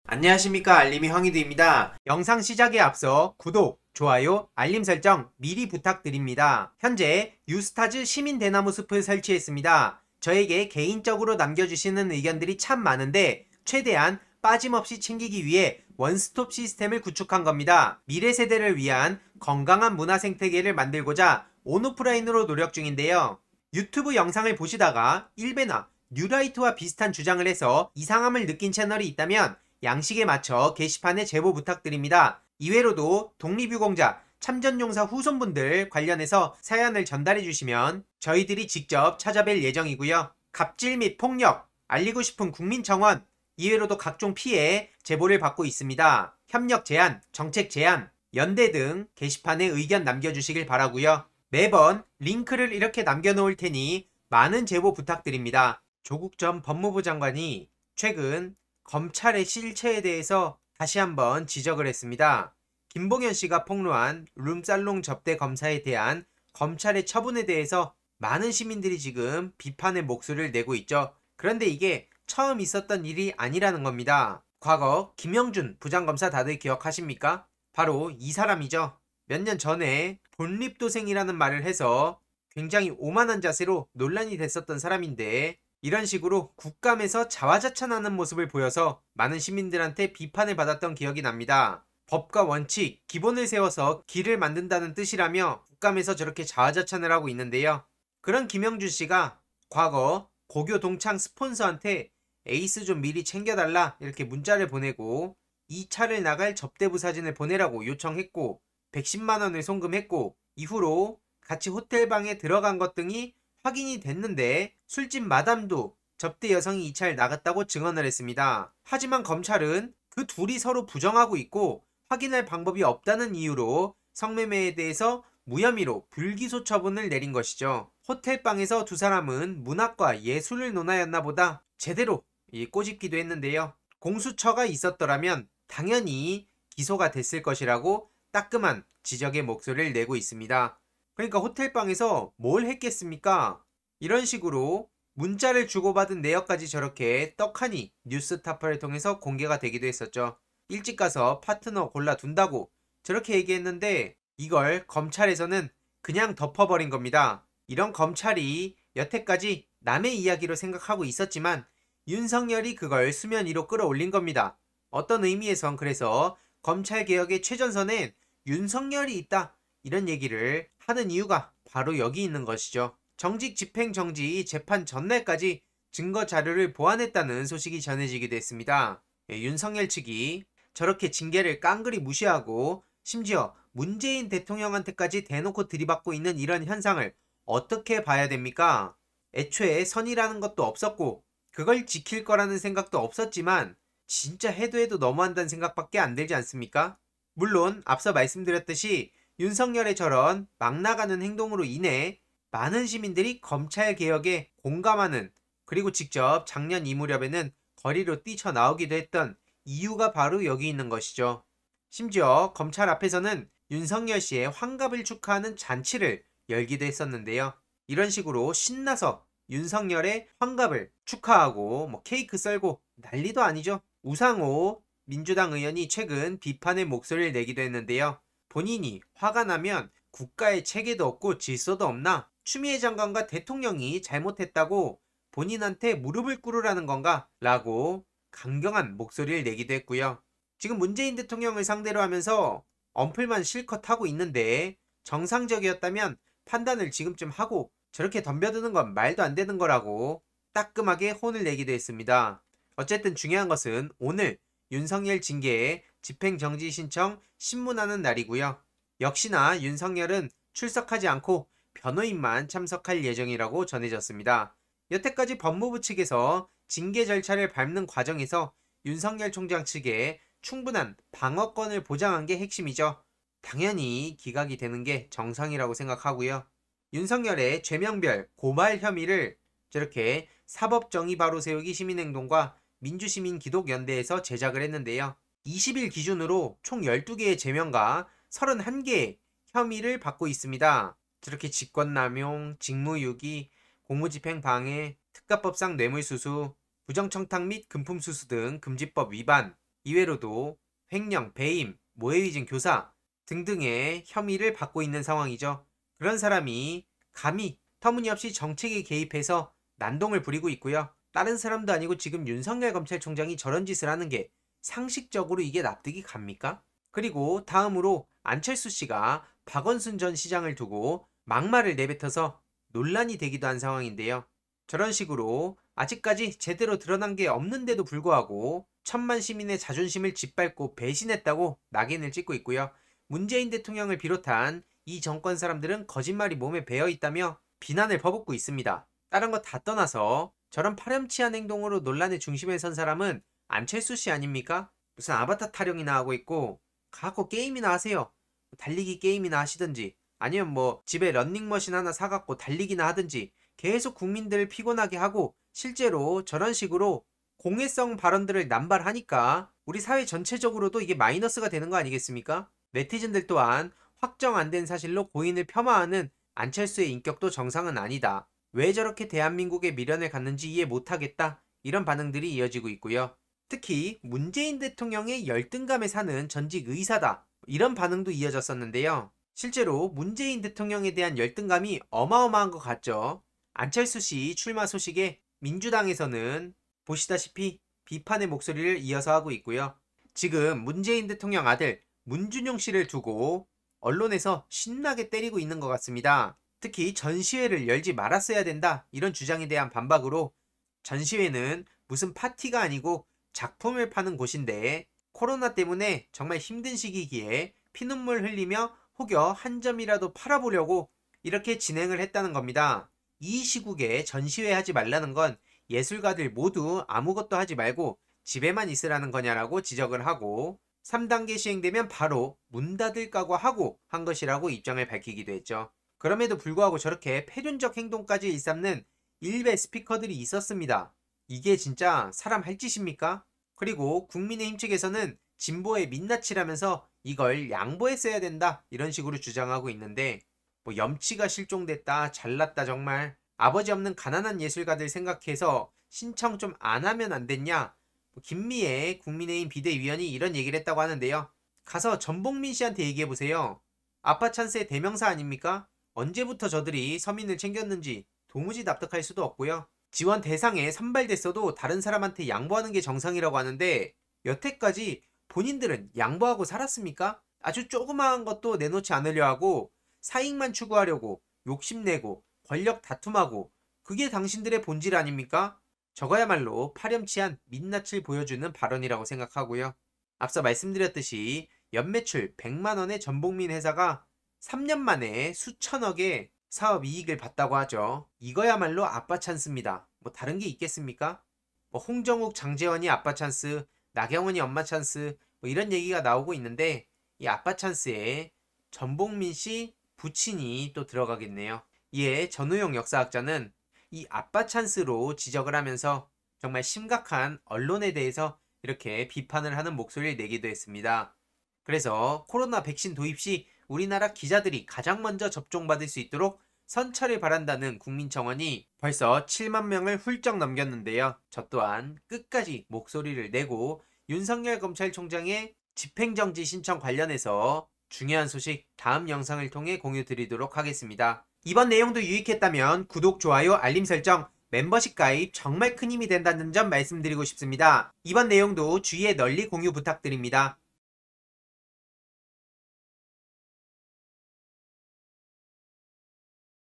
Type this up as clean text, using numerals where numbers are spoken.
안녕하십니까, 알림이 황희두입니다. 영상 시작에 앞서 구독, 좋아요, 알림 설정 미리 부탁드립니다. 현재 뉴스타즈 시민 대나무 숲을 설치했습니다. 저에게 개인적으로 남겨주시는 의견들이 참 많은데 최대한 빠짐없이 챙기기 위해 원스톱 시스템을 구축한 겁니다. 미래 세대를 위한 건강한 문화 생태계를 만들고자 온오프라인으로 노력 중인데요. 유튜브 영상을 보시다가 일베나 뉴라이트와 비슷한 주장을 해서 이상함을 느낀 채널이 있다면 양식에 맞춰 게시판에 제보 부탁드립니다. 이외로도 독립유공자, 참전용사 후손분들 관련해서 사연을 전달해 주시면 저희들이 직접 찾아뵐 예정이고요. 갑질 및 폭력, 알리고 싶은 국민청원, 이외로도 각종 피해 제보를 받고 있습니다. 협력 제안, 정책 제안, 연대 등 게시판에 의견 남겨주시길 바라고요. 매번 링크를 이렇게 남겨놓을 테니 많은 제보 부탁드립니다. 조국 전 법무부 장관이 최근 검찰의 실체에 대해서 다시 한번 지적을 했습니다. 김봉현 씨가 폭로한 룸살롱 접대 검사에 대한 검찰의 처분에 대해서 많은 시민들이 지금 비판의 목소리를 내고 있죠. 그런데 이게 처음 있었던 일이 아니라는 겁니다. 과거 김영준 부장검사 다들 기억하십니까? 바로 이 사람이죠. 몇 년 전에 본립도생이라는 말을 해서 굉장히 오만한 자세로 논란이 됐었던 사람인데 이런 식으로 국감에서 자화자찬하는 모습을 보여서 많은 시민들한테 비판을 받았던 기억이 납니다. 법과 원칙, 기본을 세워서 길을 만든다는 뜻이라며 국감에서 저렇게 자화자찬을 하고 있는데요. 그런 김영준 씨가 과거 고교 동창 스폰서한테 에이스 좀 미리 챙겨달라 이렇게 문자를 보내고 이 차를 나갈 접대부 사진을 보내라고 요청했고 110만 원을 송금했고 이후로 같이 호텔방에 들어간 것 등이 확인이 됐는데 술집 마담도 접대 여성이 이 차를 나갔다고 증언을 했습니다. 하지만 검찰은 그 둘이 서로 부정하고 있고 확인할 방법이 없다는 이유로 성매매에 대해서 무혐의로 불기소 처분을 내린 것이죠. 호텔방에서 두 사람은 문학과 예술을 논하였나 보다 제대로 꼬집기도 했는데요. 공수처가 있었더라면 당연히 기소가 됐을 것이라고 따끔한 지적의 목소리를 내고 있습니다. 그러니까 호텔방에서 뭘 했겠습니까? 이런 식으로 문자를 주고받은 내역까지 저렇게 떡하니 뉴스타파를 통해서 공개가 되기도 했었죠. 일찍 가서 파트너 골라둔다고 저렇게 얘기했는데 이걸 검찰에서는 그냥 덮어버린 겁니다. 이런 검찰이 여태까지 남의 이야기로 생각하고 있었지만 윤석열이 그걸 수면 위로 끌어올린 겁니다. 어떤 의미에선 그래서 검찰개혁의 최전선엔 윤석열이 있다 이런 얘기를 하는 이유가 바로 여기 있는 것이죠. 정직 집행정지 재판 전날까지 증거 자료를 보완했다는 소식이 전해지기도 했습니다. 윤석열 측이 저렇게 징계를 깡그리 무시하고 심지어 문재인 대통령한테까지 대놓고 들이받고 있는 이런 현상을 어떻게 봐야 됩니까? 애초에 선이라는 것도 없었고 그걸 지킬 거라는 생각도 없었지만 진짜 해도 너무한다는 생각밖에 안 들지 않습니까? 물론 앞서 말씀드렸듯이 윤석열의 저런 막 나가는 행동으로 인해 많은 시민들이 검찰개혁에 공감하는 그리고 직접 작년 이 무렵에는 거리로 뛰쳐나오기도 했던 이유가 바로 여기 있는 것이죠. 심지어 검찰 앞에서는 윤석열 씨의 환갑을 축하하는 잔치를 열기도 했었는데요. 이런 식으로 신나서 윤석열의 환갑을 축하하고 케이크 썰고 난리도 아니죠. 우상호 민주당 의원이 최근 비판의 목소리를 내기도 했는데요. 본인이 화가 나면 국가의 체계도 없고 질서도 없나? 추미애 장관과 대통령이 잘못했다고 본인한테 무릎을 꿇으라는 건가? 라고 강경한 목소리를 내기도 했고요. 지금 문재인 대통령을 상대로 하면서 언플만 실컷 하고 있는데 정상적이었다면 판단을 지금쯤 하고 저렇게 덤벼드는 건 말도 안 되는 거라고 따끔하게 혼을 내기도 했습니다. 어쨌든 중요한 것은 오늘 윤석열 징계에 집행정지 신청 신문하는 날이고요. 역시나 윤석열은 출석하지 않고 변호인만 참석할 예정이라고 전해졌습니다. 여태까지 법무부 측에서 징계 절차를 밟는 과정에서 윤석열 총장 측에 충분한 방어권을 보장한 게 핵심이죠. 당연히 기각이 되는 게 정상이라고 생각하고요. 윤석열의 죄명별 고발 혐의를 저렇게 사법정의바로 세우기 시민행동과 민주시민기독연대에서 제작을 했는데요. 20일 기준으로 총 12개의 제명과 31개의 혐의를 받고 있습니다. 저렇게 직권남용, 직무유기, 공무집행방해, 특가법상 뇌물수수, 부정청탁 및 금품수수 등 금지법 위반, 이외로도 횡령, 배임, 모해위증 교사 등등의 혐의를 받고 있는 상황이죠. 그런 사람이 감히 터무니없이 정책에 개입해서 난동을 부리고 있고요. 다른 사람도 아니고 지금 윤석열 검찰총장이 저런 짓을 하는 게 상식적으로 이게 납득이 갑니까? 그리고 다음으로 안철수 씨가 박원순 전 시장을 두고 막말을 내뱉어서 논란이 되기도 한 상황인데요. 저런 식으로 아직까지 제대로 드러난 게 없는데도 불구하고 천만 시민의 자존심을 짓밟고 배신했다고 낙인을 찍고 있고요. 문재인 대통령을 비롯한 이 정권 사람들은 거짓말이 몸에 배어 있다며 비난을 퍼붓고 있습니다. 다른 거 다 떠나서 저런 파렴치한 행동으로 논란의 중심에 선 사람은 안철수 씨 아닙니까? 무슨 아바타 타령이나 하고 있고 가갖고 게임이나 하세요. 달리기 게임이나 하시든지 아니면 뭐 집에 런닝머신 하나 사갖고 달리기나 하든지 계속 국민들을 피곤하게 하고 실제로 저런 식으로 공해성 발언들을 남발하니까 우리 사회 전체적으로도 이게 마이너스가 되는 거 아니겠습니까? 네티즌들 또한 확정 안 된 사실로 고인을 폄하하는 안철수의 인격도 정상은 아니다. 왜 저렇게 대한민국에 미련을 갖는지 이해 못하겠다. 이런 반응들이 이어지고 있고요. 특히 문재인 대통령의 열등감에 사는 전직 의사다. 이런 반응도 이어졌었는데요. 실제로 문재인 대통령에 대한 열등감이 어마어마한 것 같죠. 안철수 씨 출마 소식에 민주당에서는 보시다시피 비판의 목소리를 이어서 하고 있고요. 지금 문재인 대통령 아들 문준용 씨를 두고 언론에서 신나게 때리고 있는 것 같습니다. 특히 전시회를 열지 말았어야 된다 이런 주장에 대한 반박으로 전시회는 무슨 파티가 아니고 작품을 파는 곳인데 코로나 때문에 정말 힘든 시기기에 피눈물 흘리며 혹여 한 점이라도 팔아보려고 이렇게 진행을 했다는 겁니다. 이 시국에 전시회 하지 말라는 건 예술가들 모두 아무것도 하지 말고 집에만 있으라는 거냐라고 지적을 하고 3단계 시행되면 바로 문 닫을 각오하고 한 것이라고 입장을 밝히기도 했죠. 그럼에도 불구하고 저렇게 패륜적 행동까지 일삼는 일베 스피커들이 있었습니다. 이게 진짜 사람 할 짓입니까? 그리고 국민의힘 측에서는 진보의 민낯이라면서 이걸 양보했어야 된다 이런 식으로 주장하고 있는데 뭐 염치가 실종됐다 잘났다 정말 아버지 없는 가난한 예술가들 생각해서 신청 좀 안 하면 안 됐냐. 김미애 국민의힘 비대위원이 이런 얘기를 했다고 하는데요. 가서 전복민 씨한테 얘기해보세요. 아빠 찬스의 대명사 아닙니까? 언제부터 저들이 서민을 챙겼는지 도무지 납득할 수도 없고요. 지원 대상에 선발됐어도 다른 사람한테 양보하는 게 정상이라고 하는데 여태까지 본인들은 양보하고 살았습니까? 아주 조그마한 것도 내놓지 않으려 하고 사익만 추구하려고 욕심내고 권력 다툼하고 그게 당신들의 본질 아닙니까? 저거야말로 파렴치한 민낯을 보여주는 발언이라고 생각하고요. 앞서 말씀드렸듯이 연매출 100만원의 전복민 회사가 3년 만에 수천억의 사업 이익을 봤다고 하죠. 이거야말로 아빠 찬스입니다. 뭐 다른 게 있겠습니까? 뭐 홍정욱, 장제원이 아빠 찬스, 나경원이 엄마 찬스 뭐 이런 얘기가 나오고 있는데 이 아빠 찬스에 전복민 씨 부친이 또 들어가겠네요. 이에 전우용 역사학자는 이 아빠 찬스로 지적을 하면서 정말 심각한 언론에 대해서 이렇게 비판을 하는 목소리를 내기도 했습니다. 그래서 코로나 백신 도입 시 우리나라 기자들이 가장 먼저 접종받을 수 있도록 선처를 바란다는 국민청원이 벌써 7만 명을 훌쩍 넘겼는데요. 저 또한 끝까지 목소리를 내고 윤석열 검찰총장의 집행정지 신청 관련해서 중요한 소식 다음 영상을 통해 공유 드리도록 하겠습니다. 이번 내용도 유익했다면 구독, 좋아요, 알림 설정, 멤버십 가입 정말 큰 힘이 된다는 점 말씀드리고 싶습니다. 이번 내용도 주위에 널리 공유 부탁드립니다.